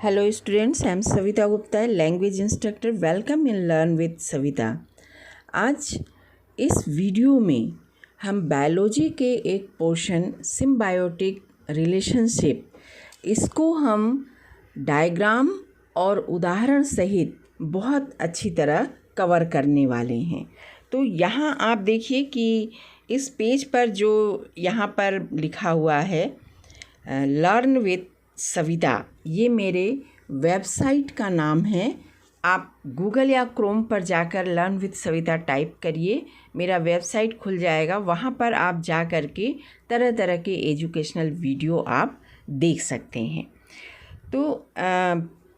Hello students, I am Savita Gupta, language instructor. Welcome in learn with Savita. आज इस video में हम biology के एक पोर्शन सिम्बायोटिक रिलेशनशिप, इसको हम डायग्राम और उदाहरण सहित बहुत अच्छी तरह कवर करने वाले हैं. तो यहाँ आप देखिए कि इस पेज पर जो यहाँ पर लिखा हुआ है लर्न विद सविता, ये मेरे वेबसाइट का नाम है. आप गूगल या क्रोम पर जाकर लर्न विद सविता टाइप करिए, मेरा वेबसाइट खुल जाएगा. वहाँ पर आप जा कर के तरह तरह के एजुकेशनल वीडियो आप देख सकते हैं. तो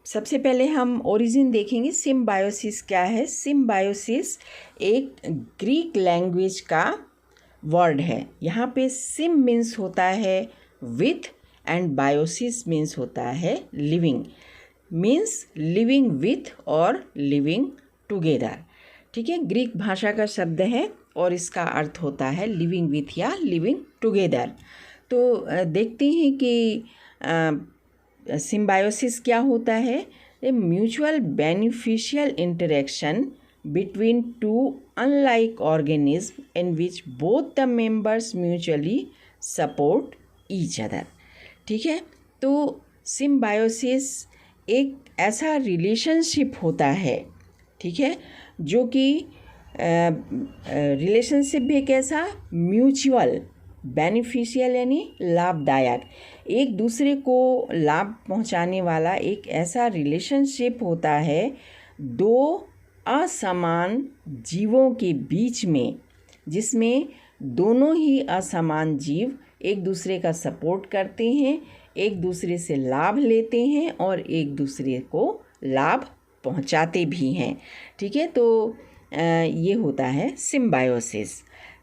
सबसे पहले हम ओरिजिन देखेंगे. सिम्बायोसिस क्या है? सिम्बायोसिस एक ग्रीक लैंग्वेज का वर्ड है. यहाँ पे सिम मीन्स होता है विथ एंड बायोसिस मीन्स होता है लिविंग, मीन्स लिविंग विथ और लिविंग टुगेदर. ठीक है, ग्रीक भाषा का शब्द है और इसका अर्थ होता है लिविंग विथ या लिविंग टुगेदर. तो देखते हैं कि सिम्बायोसिस क्या होता है. A mutual beneficial interaction between two unlike organisms in which both the members mutually support each other. ठीक है, तो सिम्बायोसिस एक ऐसा रिलेशनशिप होता है, ठीक है, जो कि रिलेशनशिप भी कैसा म्यूचुअल बेनिफिशियल यानी लाभदायक, एक दूसरे को लाभ पहुंचाने वाला एक ऐसा रिलेशनशिप होता है दो असमान जीवों के बीच में, जिसमें दोनों ही असमान जीव एक दूसरे का सपोर्ट करते हैं, एक दूसरे से लाभ लेते हैं और एक दूसरे को लाभ पहुंचाते भी हैं. ठीक है, तो ये होता है सिम्बायोसिस.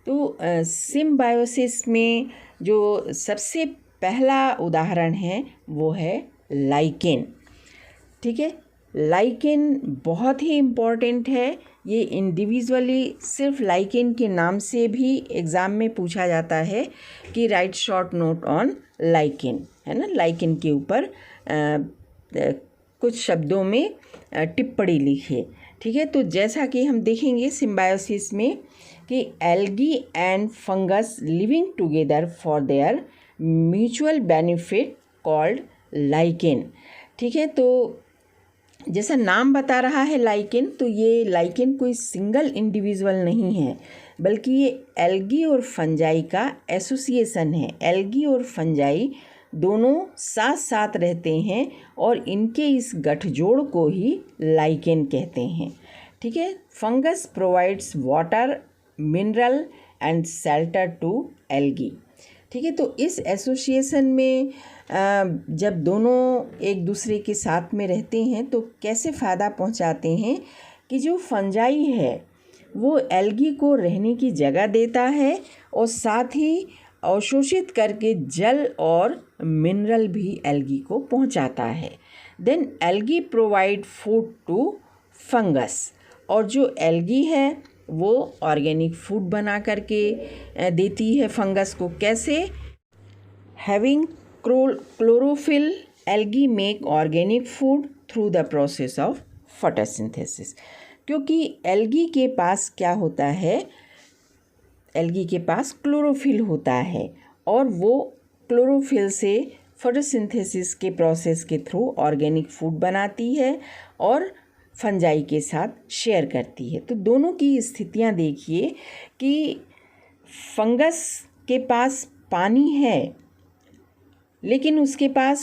तो सिम्बायोसिस में जो सबसे पहला उदाहरण है वो है लाइकेन. ठीक है, लाइकेन बहुत ही इम्पॉर्टेंट है. ये इंडिविजुअली सिर्फ लाइकेन के नाम से भी एग्ज़ाम में पूछा जाता है कि right short note on lichen, है ना. लाइकेन के ऊपर कुछ शब्दों में टिप्पणी लिखिए. ठीक है, तो जैसा कि हम देखेंगे सिम्बायोसिस में कि algae and fungus living together for their mutual benefit called lichen. ठीक है, तो जैसा नाम बता रहा है लाइकेन, तो ये लाइकेन कोई सिंगल इंडिविजुअल नहीं है, बल्कि ये एल्गी और फंजाई का एसोसिएशन है. एल्गी और फंजाई दोनों साथ साथ रहते हैं और इनके इस गठजोड़ को ही लाइकेन कहते हैं. ठीक है, fungus provides water, mineral and shelter to algae. ठीक है, तो इस एसोसिएशन में जब दोनों एक दूसरे के साथ में रहते हैं तो कैसे फ़ायदा पहुंचाते हैं कि जो फंजाई है वो एल्गी को रहने की जगह देता है और साथ ही अवशोषित करके जल और मिनरल भी एल्गी को पहुंचाता है. Then algae provide food to fungus, और जो एल्गी है वो ऑर्गेनिक फूड बना करके देती है फंगस को. कैसे? Having chlorophyll, algae make organic food through the process of photosynthesis. क्योंकि एल्गी के पास क्या होता है, एल्गी के पास क्लोरोफिल होता है और वो क्लोरोफिल से फोटोसिंथेसिस के प्रोसेस के थ्रू ऑर्गेनिक फूड बनाती है और फंजाई के साथ शेयर करती है. तो दोनों की स्थितियां देखिए कि फंगस के पास पानी है लेकिन उसके पास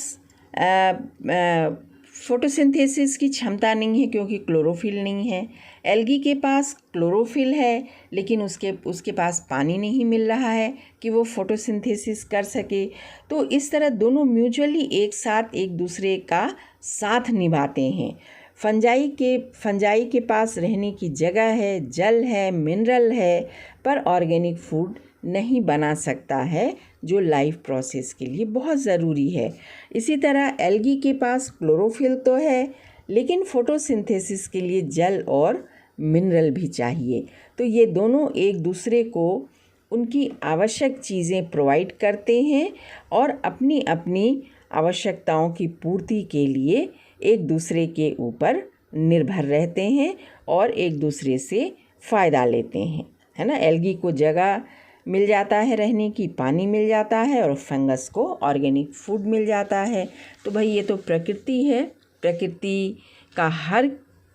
फोटोसिंथेसिस की क्षमता नहीं है क्योंकि क्लोरोफिल नहीं है. एल्गी के पास क्लोरोफिल है लेकिन उसके पास पानी नहीं मिल रहा है कि वो फोटोसिंथेसिस कर सके. तो इस तरह दोनों म्यूचुअली एक साथ एक दूसरे का साथ निभाते हैं. फंजाई के पास रहने की जगह है, जल है, मिनरल है, पर ऑर्गेनिक फूड नहीं बना सकता है जो लाइफ प्रोसेस के लिए बहुत ज़रूरी है. इसी तरह एल्गी के पास क्लोरोफिल तो है लेकिन फोटोसिंथेसिस के लिए जल और मिनरल भी चाहिए. तो ये दोनों एक दूसरे को उनकी आवश्यक चीज़ें प्रोवाइड करते हैं और अपनी अपनी आवश्यकताओं की पूर्ति के लिए एक दूसरे के ऊपर निर्भर रहते हैं और एक दूसरे से फ़ायदा लेते हैं, है ना। एल्गी को जगह मिल जाता है रहने की, पानी मिल जाता है, और फंगस को ऑर्गेनिक फूड मिल जाता है। तो भाई ये तो प्रकृति है। प्रकृति का हर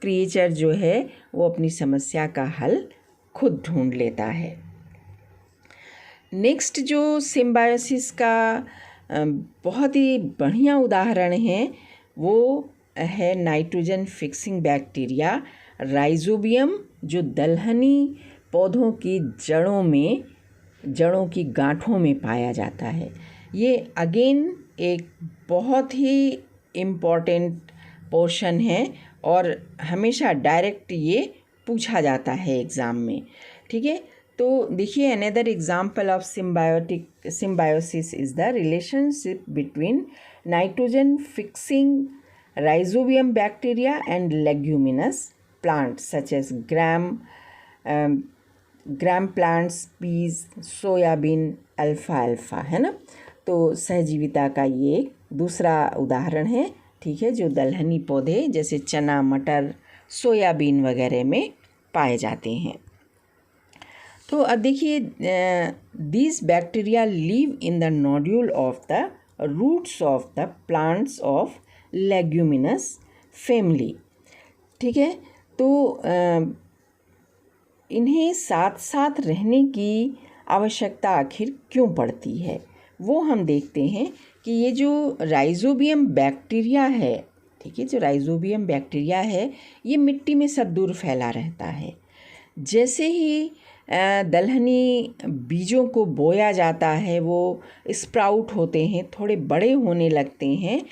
क्रिएचर जो है वो अपनी समस्या का हल खुद ढूंढ लेता है। नेक्स्ट जो सिम्बायोसिस का बहुत ही बढ़िया उदाहरण है वो है नाइट्रोजन फिक्सिंग बैक्टीरिया राइजोबियम, जो दलहनी पौधों की जड़ों की गांठों में पाया जाता है। ये अगेन एक बहुत ही इम्पॉर्टेंट पोर्शन है और हमेशा डायरेक्ट ये पूछा जाता है एग्ज़ाम में, ठीक है। तो देखिए, another example of symbiosis is the relationship between nitrogen fixing rhizobium bacteria and leguminous plants such as gram plants, peas, soybean, alpha, है ना। तो सहजीविता का ये दूसरा उदाहरण है, ठीक है, जो दलहनी पौधे जैसे चना, मटर, सोयाबीन वगैरह में पाए जाते हैं। तो अब देखिए, these bacteria live in the nodule of the roots of the plants of leguminous family, ठीक है। तो इन्हें साथ साथ रहने की आवश्यकता आखिर क्यों पड़ती है, वो हम देखते हैं कि ये जो राइजोबियम बैक्टीरिया है, ठीक है, जो राइजोबियम बैक्टीरिया है ये मिट्टी में सद्दूर फैला रहता है। जैसे ही दलहनी बीजों को बोया जाता है, वो स्प्राउट होते हैं, थोड़े बड़े होने लगते हैं,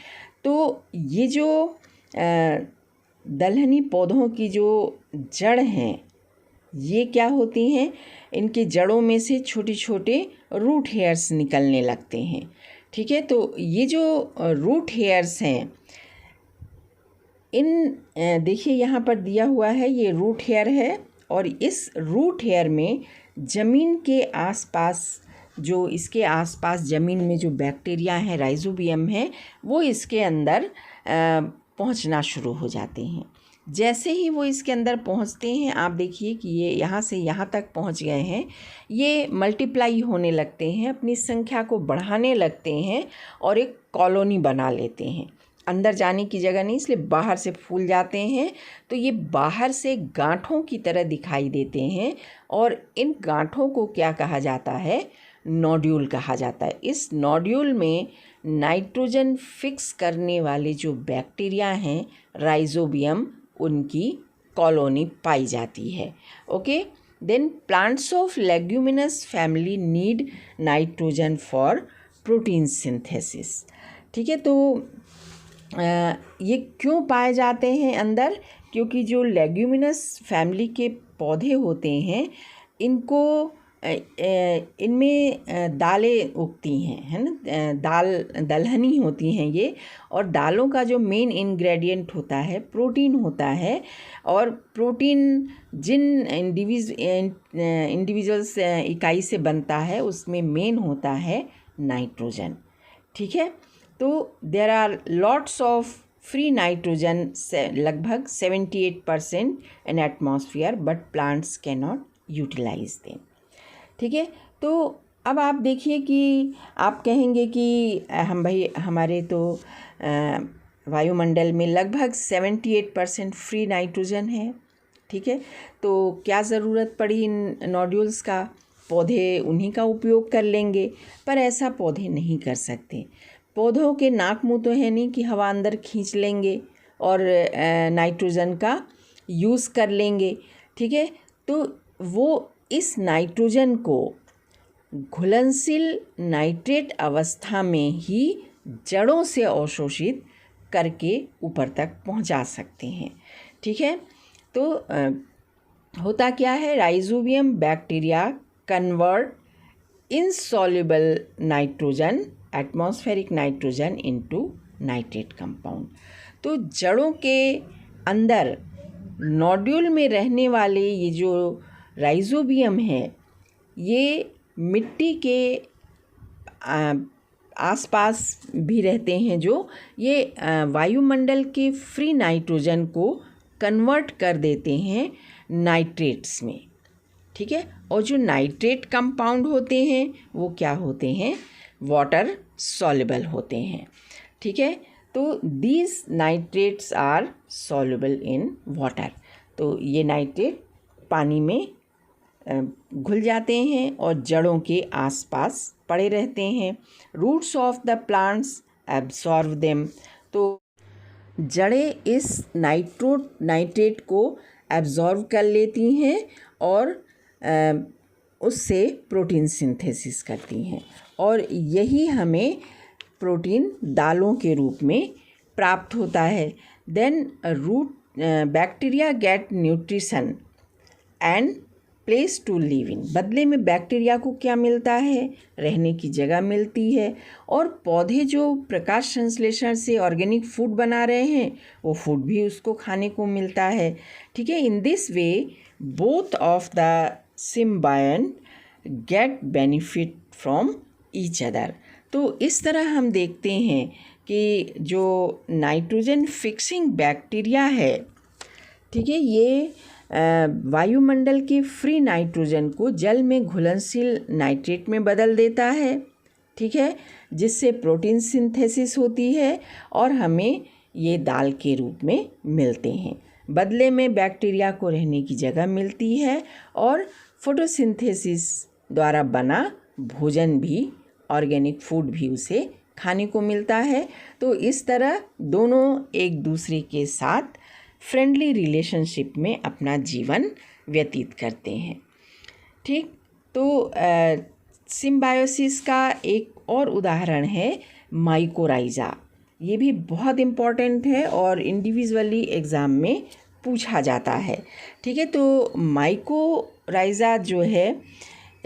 तो ये जो दलहनी पौधों की जो जड़ हैं ये क्या होती हैं, इनके जड़ों में से छोटे छोटे रूट हेयर्स निकलने लगते हैं, ठीक है। तो ये जो रूट हेयर्स हैं, इन देखिए यहाँ पर दिया हुआ है, ये रूट हेयर है, और इस रूट हेयर में ज़मीन के आसपास, जो इसके आसपास ज़मीन में जो बैक्टीरिया है, राइजोबियम है, वो इसके अंदर पहुंचना शुरू हो जाते हैं। जैसे ही वो इसके अंदर पहुंचते हैं, आप देखिए कि ये यहाँ से यहाँ तक पहुंच गए हैं, ये मल्टीप्लाई होने लगते हैं, अपनी संख्या को बढ़ाने लगते हैं और एक कॉलोनी बना लेते हैं। अंदर जाने की जगह नहीं, इसलिए बाहर से फूल जाते हैं। तो ये बाहर से गांठों की तरह दिखाई देते हैं, और इन गांठों को क्या कहा जाता है, नोड्यूल कहा जाता है। इस नोड्यूल में नाइट्रोजन फिक्स करने वाले जो बैक्टीरिया हैं, राइजोबियम, उनकी कॉलोनी पाई जाती है। Okay, then plants of leguminous family need nitrogen for protein synthesis, ठीक है। तो ये क्यों पाए जाते हैं अंदर, क्योंकि जो लेग्यूमिनस फैमिली के पौधे होते हैं, इनको इनमें दालें उगती हैं, है ना, दलहनी होती हैं ये, और दालों का जो मेन इंग्रेडिएंट होता है प्रोटीन होता है, और प्रोटीन जिन इंडिविजुअल्स इकाई से बनता है उसमें मेन होता है नाइट्रोजन, ठीक है। तो there are lots of free nitrogen, लगभग 78% in atmosphere, but plants can not utilize them, ठीक है। तो अब आप देखिए कि आप कहेंगे कि हमारे तो वायुमंडल में लगभग 78% फ्री नाइट्रोजन है, ठीक है। तो क्या ज़रूरत पड़ी इन नोड्यूल्स का, पौधे उन्हीं का उपयोग कर लेंगे, पर ऐसा पौधे नहीं कर सकते। पौधों के नाक मुँह तो है नहीं कि हवा अंदर खींच लेंगे और नाइट्रोजन का यूज़ कर लेंगे, ठीक है। तो वो इस नाइट्रोजन को घुलनशील नाइट्रेट अवस्था में ही जड़ों से अवशोषित करके ऊपर तक पहुंचा सकते हैं, ठीक है। तो होता क्या है, rhizobium bacteria convert insoluble nitrogen, atmospheric nitrogen into nitrate compound. तो जड़ों के अंदर नोड्यूल में रहने वाले ये जो राइजोबियम है, ये मिट्टी के आसपास भी रहते हैं जो ये वायुमंडल के फ्री नाइट्रोजन को कन्वर्ट कर देते हैं नाइट्रेट्स में, ठीक है। और जो नाइट्रेट कंपाउंड होते हैं वो क्या होते हैं, वाटर सॉल्युबल होते हैं, ठीक है। तो these nitrates are soluble in water. तो ये नाइट्रेट पानी में घुल जाते हैं और जड़ों के आसपास पड़े रहते हैं। Roots of the plants absorb them. तो जड़ें इस नाइट्रेट को एब्जॉर्व कर लेती हैं और उससे प्रोटीन सिंथेसिस करती हैं और यही हमें प्रोटीन दालों के रूप में प्राप्त होता है। Then root bacteria get nutrition and place to live in. बदले में बैक्टीरिया को क्या मिलता है, रहने की जगह मिलती है। और पौधे जो प्रकाश संश्लेषण से ऑर्गेनिक फूड बना रहे हैं वो फूड भी उसको खाने को मिलता है, ठीक है। In this way both of the symbiont get benefit from each other. तो इस तरह हम देखते हैं कि जो नाइट्रोजन फिक्सिंग बैक्टीरिया है, ठीक है, ये वायुमंडल के फ्री नाइट्रोजन को जल में घुलनशील नाइट्रेट में बदल देता है, ठीक है, जिससे प्रोटीन सिंथेसिस होती है और हमें ये दाल के रूप में मिलते हैं। बदले में बैक्टीरिया को रहने की जगह मिलती है और फोटोसिंथेसिस द्वारा बना भोजन भी, ऑर्गेनिक फूड भी उसे खाने को मिलता है। तो इस तरह दोनों एक दूसरे के साथ फ्रेंडली रिलेशनशिप में अपना जीवन व्यतीत करते हैं, ठीक। तो सिम्बायोसिस का एक और उदाहरण है माइकोराइज़ा। ये भी बहुत इम्पॉर्टेंट है और इंडिविजुअली एग्ज़ाम में पूछा जाता है, ठीक है। तो माइकोराइज़ा जो है,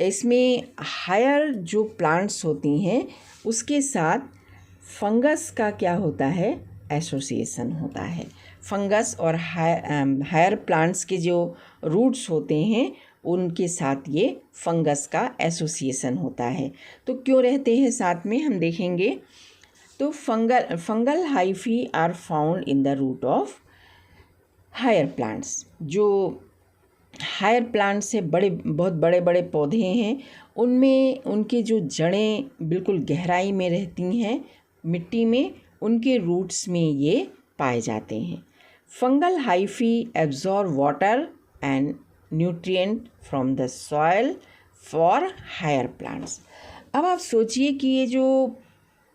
इसमें हायर जो प्लांट्स होती हैं उसके साथ फंगस का क्या होता है, एसोसिएशन होता है। फंगस और हायर प्लांट्स के जो रूट्स होते हैं उनके साथ ये फंगस का एसोसिएशन होता है। तो क्यों रहते हैं साथ में, हम देखेंगे। तो fungal hyphae are found in the root of higher plants. जो हायर प्लांट्स से बहुत बड़े बड़े पौधे हैं, उनमें उनकी जो जड़ें बिल्कुल गहराई में रहती हैं मिट्टी में, उनके रूट्स में ये पाए जाते हैं। Fungal hyphae absorb water and nutrient from the soil for higher plants. अब आप सोचिए कि ये जो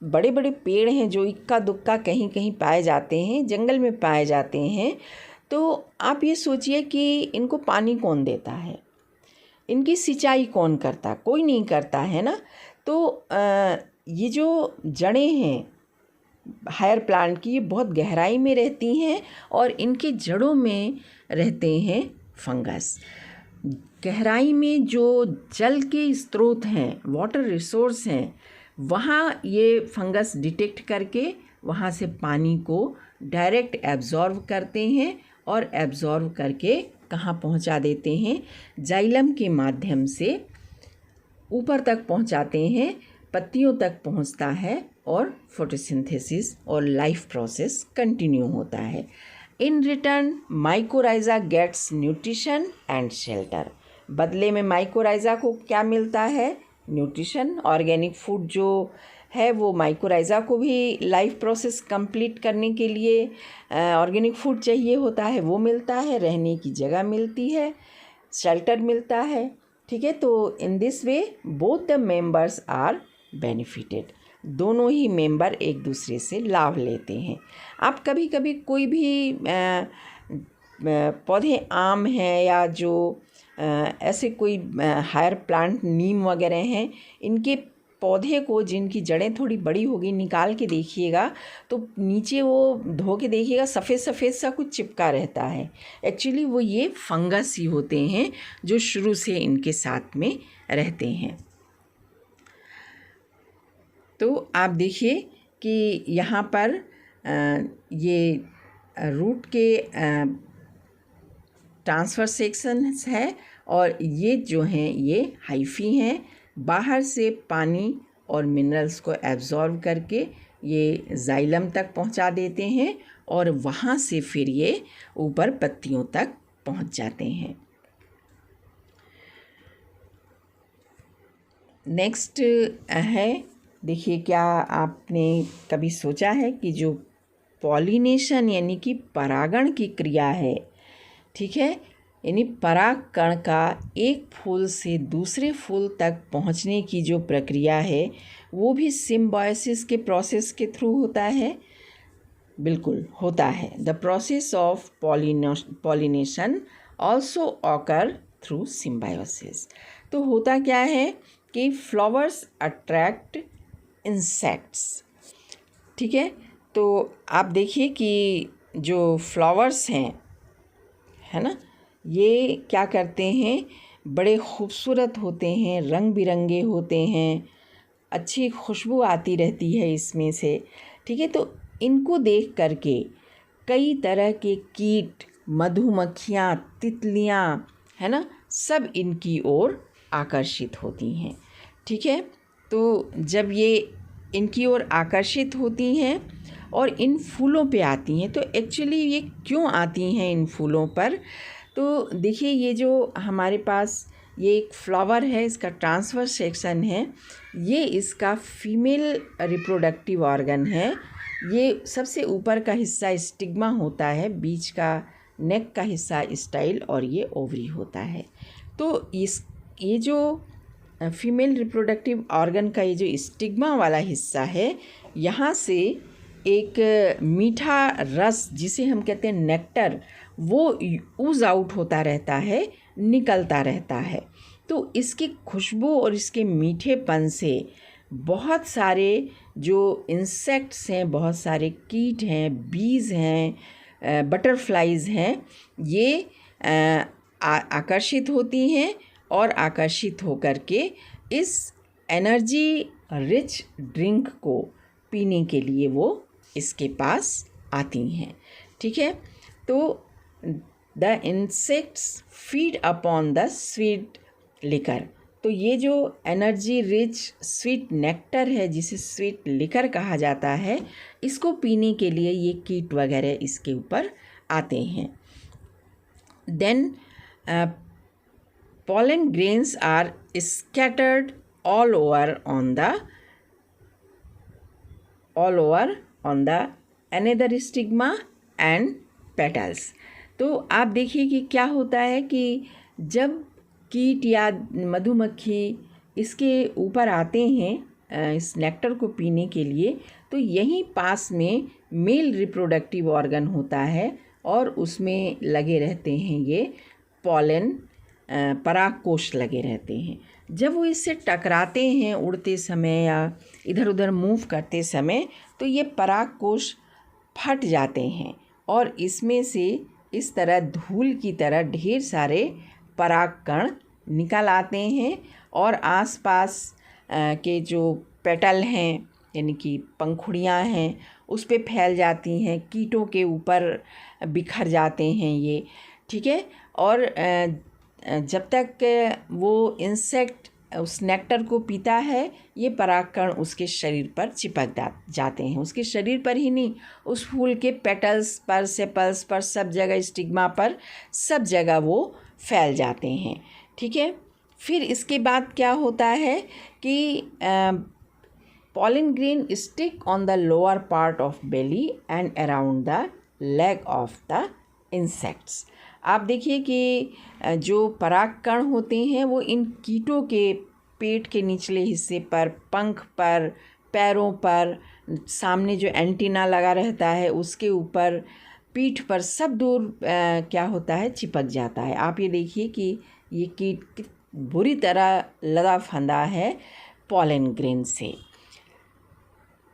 बड़े बड़े पेड़ हैं जो इक्का दुक्का कहीं कहीं पाए जाते हैं, जंगल में पाए जाते हैं, तो आप ये सोचिए कि इनको पानी कौन देता है, इनकी सिंचाई कौन करता, कोई नहीं करता है ना। तो ये जो जड़ें हैं हायर प्लांट की, ये बहुत गहराई में रहती हैं और इनके जड़ों में रहते हैं फंगस। गहराई में जो जल के स्रोत हैं, वाटर रिसोर्स हैं, वहाँ ये फंगस डिटेक्ट करके वहाँ से पानी को डायरेक्ट एब्जॉर्व करते हैं और एब्जॉर्व करके कहाँ पहुँचा देते हैं, जाइलम के माध्यम से ऊपर तक पहुँचाते हैं, पत्तियों तक पहुँचता है और फोटोसिंथेसिस और लाइफ प्रोसेस कंटिन्यू होता है। In return mycorrhiza gets nutrition and shelter. बदले में माइकोराइज़ा को क्या मिलता है, न्यूट्रिशन। ऑर्गेनिक फूड जो है वो माइकोराइज़ा को भी लाइफ प्रोसेस कंप्लीट करने के लिए ऑर्गेनिक फूड चाहिए होता है, वो मिलता है। रहने की जगह मिलती है, शेल्टर मिलता है, ठीक है। तो in this way both the members are benefited. दोनों ही मेंबर एक दूसरे से लाभ लेते हैं। आप कभी कभी कोई भी पौधे आम हैं या जो ऐसे कोई हायर प्लांट नीम वगैरह हैं, इनके पौधे को जिनकी जड़ें थोड़ी बड़ी होगी निकाल के देखिएगा तो नीचे वो धो के देखिएगा सफ़ेद सफ़ेद सा कुछ चिपका रहता है। एक्चुअली वो ये फंगस ही होते हैं जो शुरू से इनके साथ में रहते हैं। तो आप देखिए कि यहाँ पर ये रूट के ट्रांसफर सेक्शंस है और ये जो हैं ये हाइफी हैं। बाहर से पानी और मिनरल्स को एब्जॉर्ब करके ये जाइलम तक पहुंचा देते हैं और वहाँ से फिर ये ऊपर पत्तियों तक पहुंच जाते हैं। नेक्स्ट है, देखिए, क्या आपने कभी सोचा है कि जो पॉलिनेशन यानी कि परागण की क्रिया है, ठीक है, यानी परागकण का एक फूल से दूसरे फूल तक पहुंचने की जो प्रक्रिया है वो भी सिम्बायोसिस के प्रोसेस के थ्रू होता है? बिल्कुल होता है। The process of pollination also occur through symbiosis. तो होता क्या है कि फ्लावर्स अट्रैक्ट इंसेक्ट्स, ठीक है। तो आप देखिए कि जो फ्लावर्स हैं, है ना, ये क्या करते हैं, बड़े खूबसूरत होते हैं, रंग बिरंगे होते हैं, अच्छी खुशबू आती रहती है इसमें से, ठीक है। तो इनको देख करके कई तरह के कीट, मधुमक्खियाँ, तितलियाँ, है ना, सब इनकी ओर आकर्षित होती हैं, ठीक है। तो जब ये इनकी ओर आकर्षित होती हैं और इन फूलों पे आती हैं, तो एक्चुअली ये क्यों आती हैं इन फूलों पर? तो देखिए, ये जो हमारे पास ये एक फ्लावर है, इसका ट्रांसवर्स सेक्शन है, ये इसका फीमेल रिप्रोडक्टिव ऑर्गन है। ये सबसे ऊपर का हिस्सा स्टिग्मा होता है, बीच का नेक का हिस्सा स्टाइल और ये ओवरी होता है। तो ये जो फीमेल रिप्रोडक्टिव ऑर्गन का ये जो स्टिग्मा वाला हिस्सा है, यहाँ से एक मीठा रस, जिसे हम कहते हैं नेक्टर, वो ऊज आउट होता रहता है, निकलता रहता है। तो इसकी खुशबू और इसके मीठेपन से बहुत सारे जो इंसेक्ट्स हैं, बहुत सारे कीट हैं, बीज हैं, बटरफ्लाइज हैं, ये आकर्षित होती हैं और आकर्षित होकर के इस एनर्जी रिच ड्रिंक को पीने के लिए वो इसके पास आती हैं, ठीक है। तो the insects feed upon the sweet liquor. तो ये जो एनर्जी रिच स्वीट नेक्टर है, जिसे स्वीट लिकर कहा जाता है, इसको पीने के लिए ये कीट वगैरह इसके ऊपर आते हैं। Then pollen grains are scattered all over on the another stigma and petals। तो आप देखिए कि क्या होता है कि जब कीट या मधुमक्खी इसके ऊपर आते हैं इस नेक्टर को पीने के लिए, तो यहीं पास में मेल रिप्रोडक्टिव ऑर्गन होता है और उसमें लगे रहते हैं ये पॉलन, परागकोश लगे रहते हैं। जब वो इससे टकराते हैं उड़ते समय या इधर उधर मूव करते समय, तो ये परागकोश फट जाते हैं और इसमें से इस तरह धूल की तरह ढेर सारे परागकण निकल आते हैं और आसपास के जो पेटल हैं, यानी कि पंखुड़ियाँ हैं, उस पे फैल जाती हैं, कीटों के ऊपर बिखर जाते हैं ये, ठीक है। और जब तक वो इंसेक्ट उस नेक्टर को पीता है, ये परागकण उसके शरीर पर चिपक जाते हैं। उसके शरीर पर ही नहीं, उस फूल के पेटल्स पर, सेपल्स पर, सब जगह, स्टिग्मा पर, सब जगह वो फैल जाते हैं, ठीक है। फिर इसके बाद क्या होता है कि pollen grain stick on the lower part of belly and around the leg of the insects। आप देखिए कि जो परागकण होते हैं वो इन कीटों के पेट के निचले हिस्से पर, पंख पर, पैरों पर, सामने जो एंटीना लगा रहता है उसके ऊपर, पीठ पर, सब दूर क्या होता है, चिपक जाता है। आप ये देखिए कि ये कीट बुरी तरह लदा फंदा है पॉलन ग्रेन से,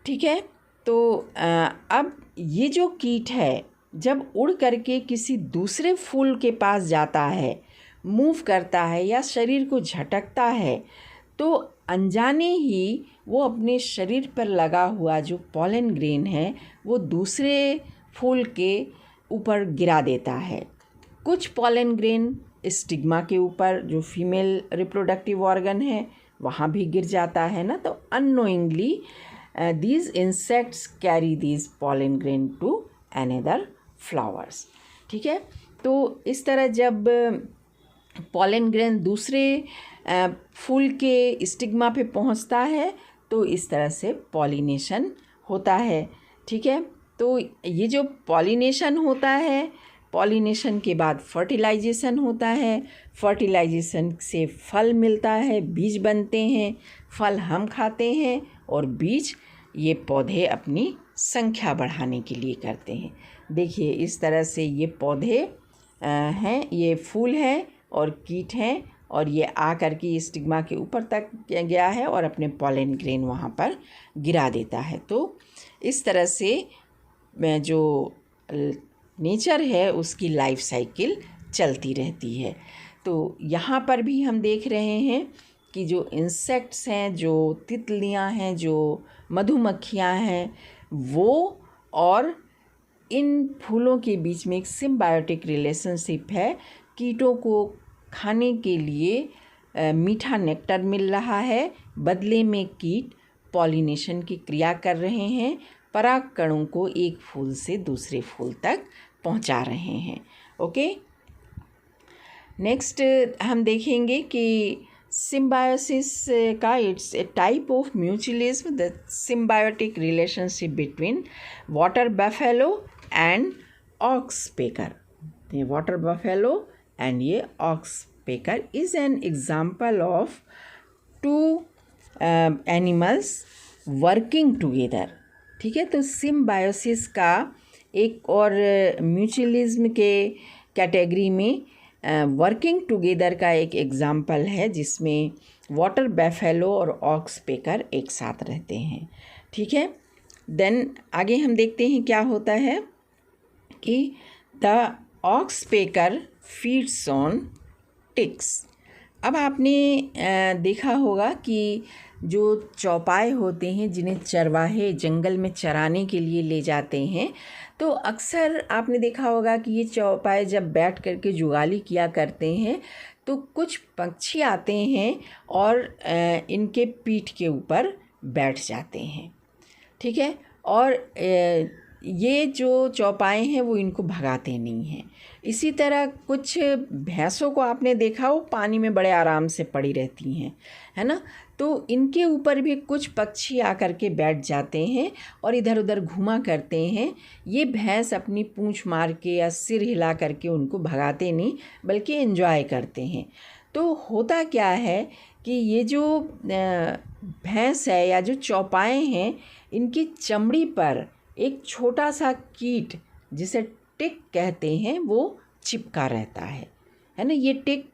ठीक है। तो अब ये जो कीट है जब उड़ करके किसी दूसरे फूल के पास जाता है, मूव करता है या शरीर को झटकता है, तो अनजाने ही वो अपने शरीर पर लगा हुआ जो पॉलन ग्रेन है वो दूसरे फूल के ऊपर गिरा देता है। कुछ पॉलन ग्रेन स्टिग्मा के ऊपर, जो फीमेल रिप्रोडक्टिव ऑर्गन है वहाँ भी गिर जाता है ना, तो unknowingly these insects carry these pollen grain to another flowers. ठीक है, तो इस तरह जब pollen grain दूसरे फूल के स्टिग्मा पे पहुंचता है तो इस तरह से पॉलिनेशन होता है। ठीक है, तो ये जो पॉलिनेशन होता है, पॉलिनेशन के बाद फर्टिलाइजेशन होता है, फर्टिलाइजेशन से फल मिलता है, बीज बनते हैं, फल हम खाते हैं और बीज ये पौधे अपनी संख्या बढ़ाने के लिए करते हैं। देखिए इस तरह से ये पौधे हैं, ये फूल हैं और कीट हैं, और ये आकर के स्टिग्मा के ऊपर तक गया है और अपने पॉलन ग्रेन वहाँ पर गिरा देता है। तो इस तरह से जो नेचर है उसकी लाइफ साइकिल चलती रहती है। तो यहाँ पर भी हम देख रहे हैं कि जो इंसेक्ट्स हैं, जो तितलियाँ हैं, जो मधुमक्खियाँ हैं, वो और इन फूलों के बीच में एक सिम्बायोटिक रिलेशनशिप है। कीटों को खाने के लिए मीठा नेक्टर मिल रहा है, बदले में कीट पॉलिनेशन की क्रिया कर रहे हैं, पराग कणों को एक फूल से दूसरे फूल तक पहुंचा रहे हैं। ओके, नेक्स्ट हम देखेंगे कि सिम्बायोसिस का it's a type of mutualism, the symbiotic relationship between water buffalo and ox pecker. ये वाटर बफेलो एंड ये ox pecker is an example of two animals working together. ठीक है, तो सिम्बायोसिस का एक और म्यूचुअलिज्म के कैटेगरी में वर्किंग टुगेदर का एक एग्जाम्पल है, जिसमें वाटर बफेलो और ऑक्स पेकर एक साथ रहते हैं। ठीक है, देन आगे हम देखते हैं क्या होता है कि the ox pecker feeds on ticks. अब आपने देखा होगा कि जो चौपाए होते हैं जिन्हें चरवाहे जंगल में चराने के लिए ले जाते हैं, तो अक्सर आपने देखा होगा कि ये चौपाए जब बैठ करके जुगाली किया करते हैं तो कुछ पक्षी आते हैं और इनके पीठ के ऊपर बैठ जाते हैं। ठीक है, और ये जो चौपाए हैं वो इनको भगाते नहीं हैं। इसी तरह कुछ भैंसों को आपने देखा हो पानी में बड़े आराम से पड़ी रहती हैं, है ना, तो इनके ऊपर भी कुछ पक्षी आकर के बैठ जाते हैं और इधर उधर घूमा करते हैं। ये भैंस अपनी पूंछ मार के या सिर हिला करके उनको भगाते नहीं, बल्कि एंजॉय करते हैं। तो होता क्या है कि ये जो भैंस है या जो चौपाए हैं, इनकी चमड़ी पर एक छोटा सा कीट जिसे टिक कहते हैं वो चिपका रहता है ना। ये टिक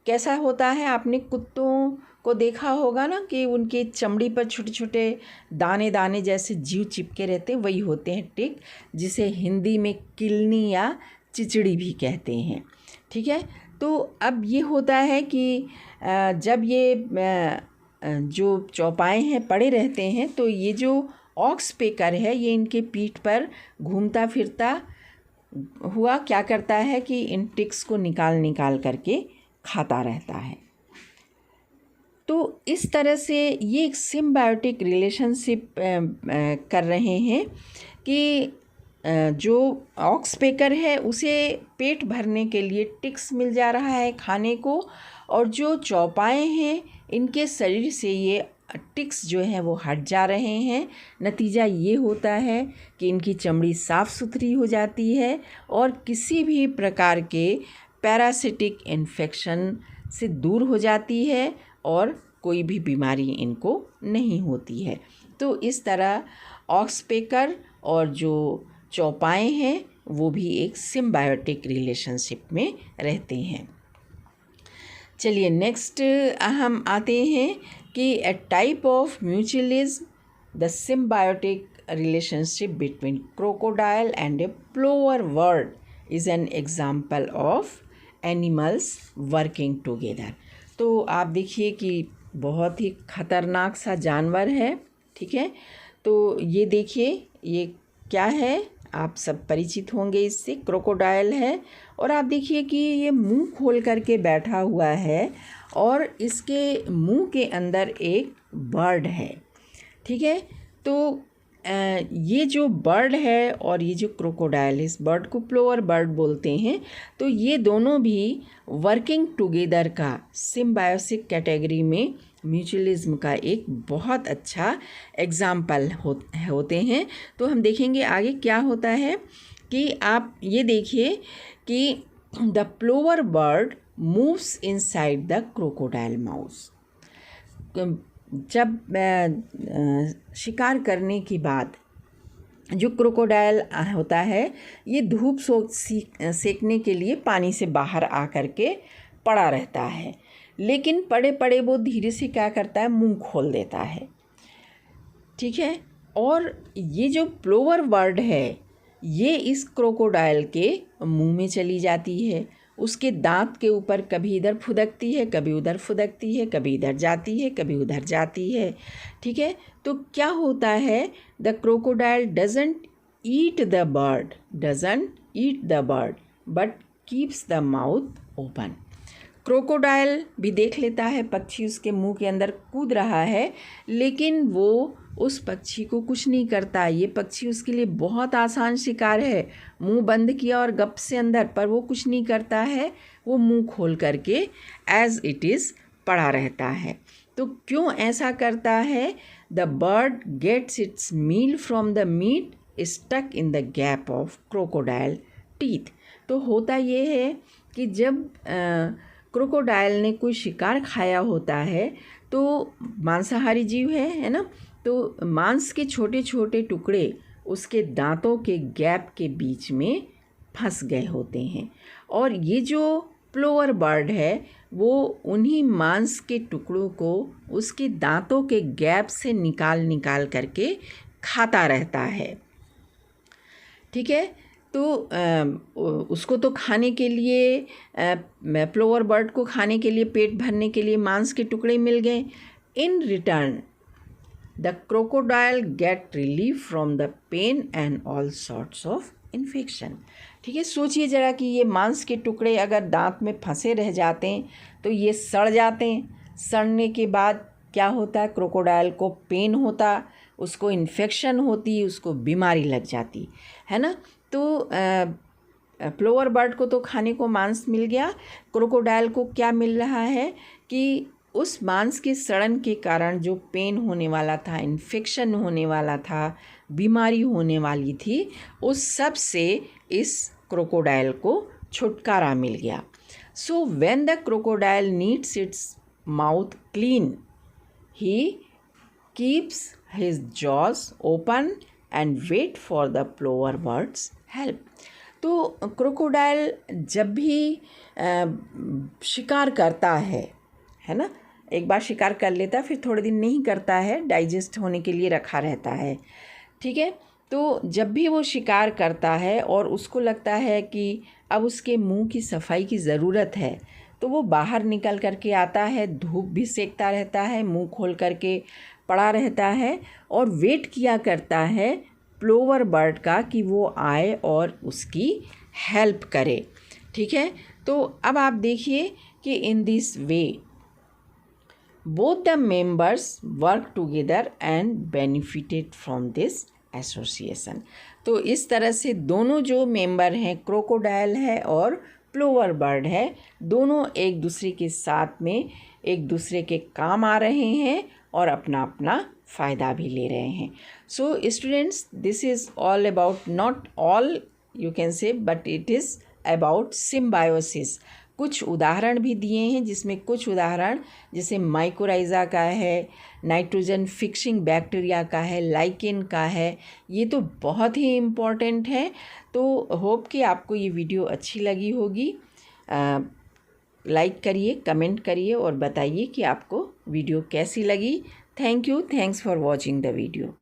कैसा होता है, आपने कुत्तों को देखा होगा ना कि उनके चमड़ी पर छोटे छोटे दाने दाने जैसे जीव चिपके रहते हैं, वही होते हैं टिक, जिसे हिंदी में किलनी या चिचड़ी भी कहते हैं। ठीक है, तो अब ये होता है कि जब ये जो चौपाए हैं पड़े रहते हैं, तो ये जो ऑक्स पेकर है ये इनके पीठ पर घूमता फिरता हुआ क्या करता है कि इन टिक्स को निकाल करके खाता रहता है। तो इस तरह से ये एक सिम्बायोटिक रिलेशनशिप कर रहे हैं कि जो ऑक्स पेकर है उसे पेट भरने के लिए टिक्स मिल जा रहा है खाने को, और जो चौपाए हैं इनके शरीर से ये टिक्स जो हैं वो हट जा रहे हैं। नतीजा ये होता है कि इनकी चमड़ी साफ़ सुथरी हो जाती है और किसी भी प्रकार के पैरासिटिक इन्फेक्शन से दूर हो जाती है और कोई भी बीमारी इनको नहीं होती है। तो इस तरह ऑक्स पेकर और जो चौपाए हैं वो भी एक सिम्बायोटिक रिलेशनशिप में रहते हैं। चलिए नेक्स्ट हम आते हैं कि a type of mutualism, the symbiotic relationship between crocodile and a plover bird is an example of animals working together. तो आप देखिए कि बहुत ही ख़तरनाक सा जानवर है। ठीक है, तो ये देखिए ये क्या है, आप सब परिचित होंगे इससे, क्रोकोडाइल है। और आप देखिए कि ये मुंह खोल करके बैठा हुआ है और इसके मुंह के अंदर एक बर्ड है। ठीक है, तो ये जो बर्ड है और ये जो क्रोकोडाइल, इस बर्ड को प्लोवर बर्ड बोलते हैं। तो ये दोनों भी वर्किंग टुगेदर का सिम्बायोसिस कैटेगरी में म्यूचुअलिज्म का एक बहुत अच्छा एग्जाम्पल होते हैं। तो हम देखेंगे आगे क्या होता है कि आप ये देखिए कि the plover bird moves inside the crocodile mouse. जब शिकार करने के बाद जो क्रोकोडाइल होता है ये धूप सेकने के लिए पानी से बाहर आ कर के पड़ा रहता है, लेकिन पड़े पड़े वो धीरे से क्या करता है, मुंह खोल देता है। ठीक है, और ये जो प्लोवर बर्ड है ये इस क्रोकोडाइल के मुंह में चली जाती है। उसके दांत के ऊपर कभी इधर फुदकती है, कभी उधर फुदकती है, कभी इधर जाती है, कभी उधर जाती है। ठीक है, तो क्या होता है, the crocodile doesn't eat the bird but keeps the mouth open. Crocodile भी देख लेता है पक्षी उसके मुंह के अंदर कूद रहा है, लेकिन वो उस पक्षी को कुछ नहीं करता। ये पक्षी उसके लिए बहुत आसान शिकार है। मुंह बंद किया और गप से अंदर, पर वो कुछ नहीं करता है, वो मुंह खोल करके एज इट इज़ पड़ा रहता है। तो क्यों ऐसा करता है? The bird gets its meal from the meat stuck in the gap of crocodile teeth. तो होता ये है कि जब क्रोकोडाइल ने कोई शिकार खाया होता है तो मांसाहारी जीव है ना, तो मांस के छोटे छोटे टुकड़े उसके दांतों के गैप के बीच में फंस गए होते हैं, और ये जो प्लोवर बर्ड है वो उन्हीं मांस के टुकड़ों को उसके दांतों के गैप से निकाल करके खाता रहता है। ठीक है, तो उसको तो खाने के लिए, प्लोवर बर्ड को खाने के लिए, पेट भरने के लिए मांस के टुकड़े मिल गए। In return the crocodile get relief from the pain and all sorts of infection. ठीक है, सोचिए ज़रा कि ये मांस के टुकड़े अगर दांत में फंसे रह जाते हैं तो ये सड़ जाते हैं। सड़ने के बाद क्या होता है, क्रोकोडाइल को पेन होता, उसको इन्फेक्शन होती, उसको बीमारी लग जाती है ना। तो प्लोवर बर्ड को तो खाने को मांस मिल गया, क्रोकोडाइल को क्या मिल रहा है कि उस मांस के सड़न के कारण जो पेन होने वाला था, इन्फेक्शन होने वाला था, बीमारी होने वाली थी, उस सब से इस क्रोकोडाइल को छुटकारा मिल गया। So when the crocodile needs its mouth clean he keeps his jaws open and wait for the plover bird's help. तो क्रोकोडाइल जब भी शिकार करता है ना, एक बार शिकार कर लेता फिर थोड़े दिन नहीं करता है, डाइजेस्ट होने के लिए रखा रहता है। ठीक है, तो जब भी वो शिकार करता है और उसको लगता है कि अब उसके मुंह की सफाई की ज़रूरत है, तो वो बाहर निकल करके आता है, धूप भी सेकता रहता है, मुंह खोल करके पड़ा रहता है और वेट किया करता है प्लोवर बर्ड का कि वो आए और उसकी हेल्प करे। ठीक है, तो अब आप देखिए कि इन this way both the members work together and benefited from this association। तो इस तरह से दोनों जो मेंबर हैं, क्रोकोडाइल है और प्लोवर बर्ड है, दोनों एक दूसरे के साथ में एक दूसरे के काम आ रहे हैं और अपना अपना फ़ायदा भी ले रहे हैं। So students, this is all about, not all you can say, but it is about symbiosis. कुछ उदाहरण भी दिए हैं, जिसमें कुछ उदाहरण जैसे माइकोराइज़ा का है, नाइट्रोजन फिक्सिंग बैक्टीरिया का है, लाइकेन का है, ये तो बहुत ही इम्पॉर्टेंट है। तो होप कि आपको ये वीडियो अच्छी लगी होगी। लाइक करिए, कमेंट करिए और बताइए कि आपको वीडियो कैसी लगी। Thank you, thanks for watching the video.